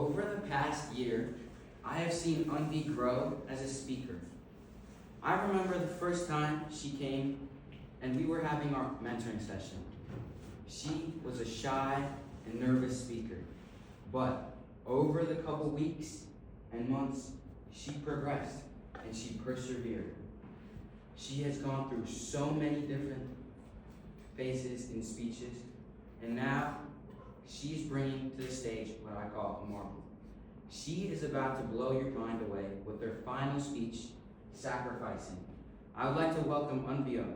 Over the past year, I have seen Anvi grow as a speaker. I remember the first time she came and we were having our mentoring session. She was a shy and nervous speaker, but over the couple weeks and months, she progressed and she persevered. She has gone through so many different phases in speeches, and now she's bringing to the stage what I call a marvel. She is about to blow your mind away with her final speech, Sacrificing. I would like to welcome Anvi up.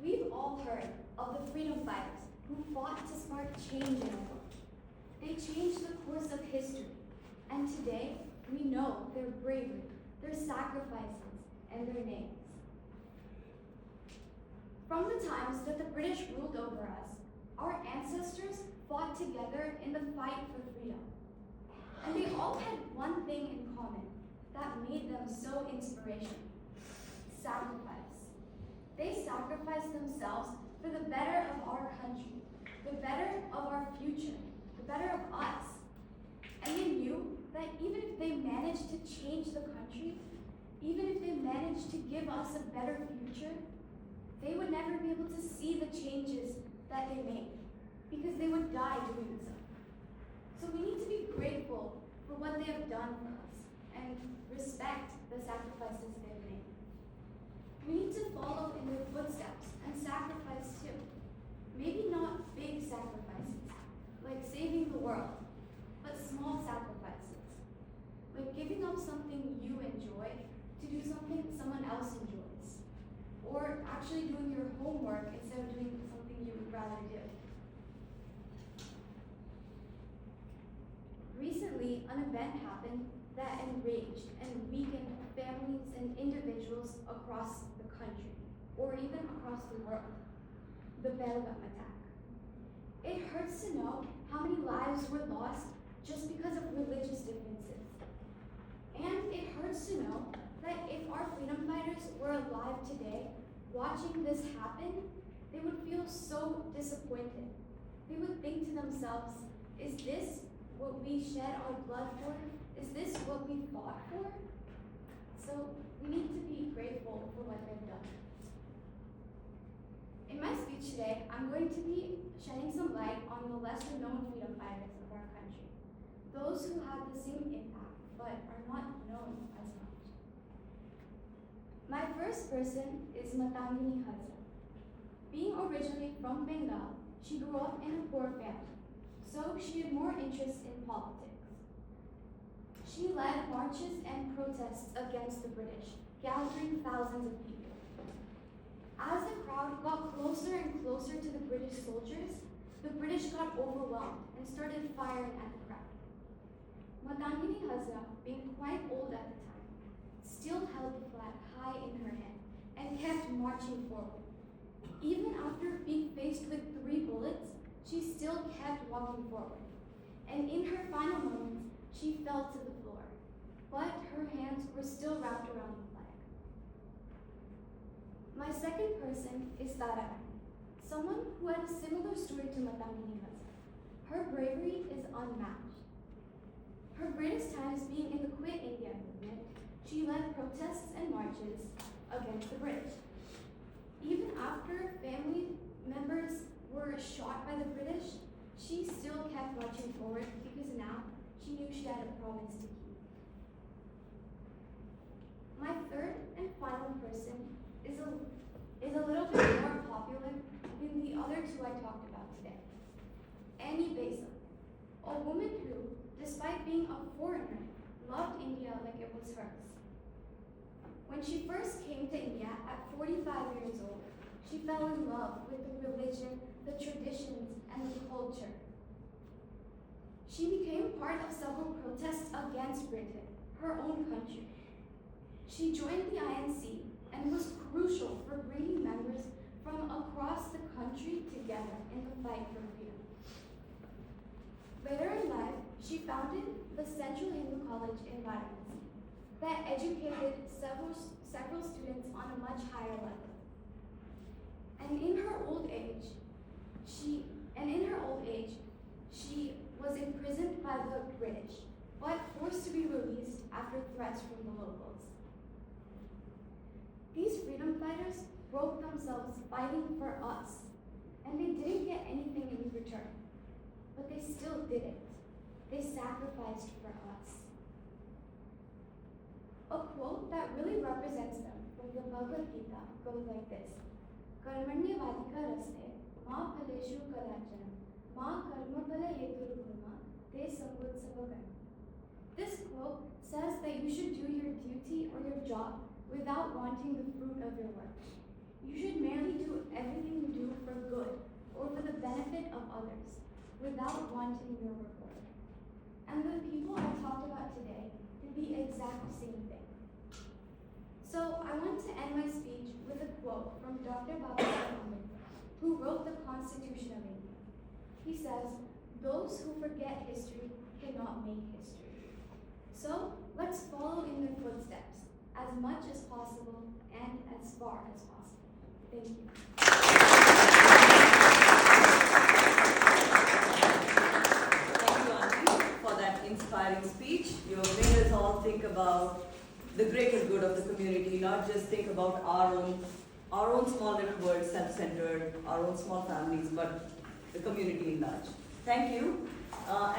We've all heard of the freedom fighters who fought to spark change in the world. They changed the course of history, and today we know their bravery, their sacrifices, and their names. From the times that the British ruled over us, our ancestors fought together in the fight for freedom. And they all had one thing in common that made them so inspirational: sacrifice. They sacrificed themselves for the better of our country, the better of our future, the better of us. And they knew that even if they managed to change the country, even if they managed to give us a better future, they would never be able to see the changes that they made, because they would die doing so. So we need to be grateful for what they have done for us and respect the sacrifices they've made. We need to follow in their footsteps and sacrifice too. Maybe not big sacrifices, like saving the world, but small sacrifices, like giving up something you enjoy to do something someone else enjoys, or actually doing your homework instead of doing something you would rather do. Recently, an event happened that enraged and weakened families and individuals across the country, or even across the world: the Belgaum attack. It hurts to know how many lives were lost just because of religious differences. And it hurts to know that if our freedom fighters were alive today, watching this happen, they would feel so disappointed. They would think to themselves, is this what we shed our blood for? Is this what we fought for? So we need to be grateful for what they've done. In my speech today, I'm going to be shedding some light on the lesser known freedom fighters of our country, those who have the same impact but are not known as much. My first person is Matangini Hazra. Being originally from Bengal, she grew up in a poor family, so she had more interest in politics. She led marches and protests against the British, gathering thousands of people. As the crowd got closer and closer to the British soldiers, the British got overwhelmed and started firing at the crowd. Matangini Hazra, being quite old at the time, still held the flag high in her hand and kept marching forward. Even after being faced with 3 bullets, she still kept walking forward. And in her final moments, she fell to the floor, but her hands were still wrapped around the flag. My second person is Tara, someone who had a similar story to Matangini Hazra. Her bravery is unmatched. Her greatest times being in the Quit India movement, she led protests and marches against the British. Even after family members were shot by the British, she still kept marching forward because now she knew she had a province to keep. My third and final person is a little bit more popular than the other 2 I talked about today. Annie Besa, a woman who, despite being a foreigner, loved India like it was hers. When she first came to India at 45 years old, she fell in love with the religion, the traditions, and the culture. She became part of several protests against Britain, her own country. She joined the INC and was crucial for bringing members from across the country together in the fight for freedom. Later in life, she founded the Central Hindu College in Varanasi that educated several students on a much higher level. And in her old age, broke themselves fighting for us, and they didn't get anything in return. But they still did it. They sacrificed for us. A quote that really represents them from the Bhagavad Gita goes like this: Karmanyavadika raste, ma phaleshu kadachana, ma karma phala heturukuma, te sambutsavagan. This quote says that you should do your duty or your job without wanting the fruit of your work. You should merely do everything you do for good or for the benefit of others, without wanting your reward. And the people I talked about today did the exact same thing. So I want to end my speech with a quote from Dr. Babasaheb Ambedkar, who wrote the Constitution of India. He says, "Those who forget history cannot make history." So let's follow in their footsteps as much as possible and as far as possible. Thank you. For that inspiring speech. You made us all think about the greater good of the community, not just think about our own small little world, self-centered, our own small families, but the community in large. Thank you. And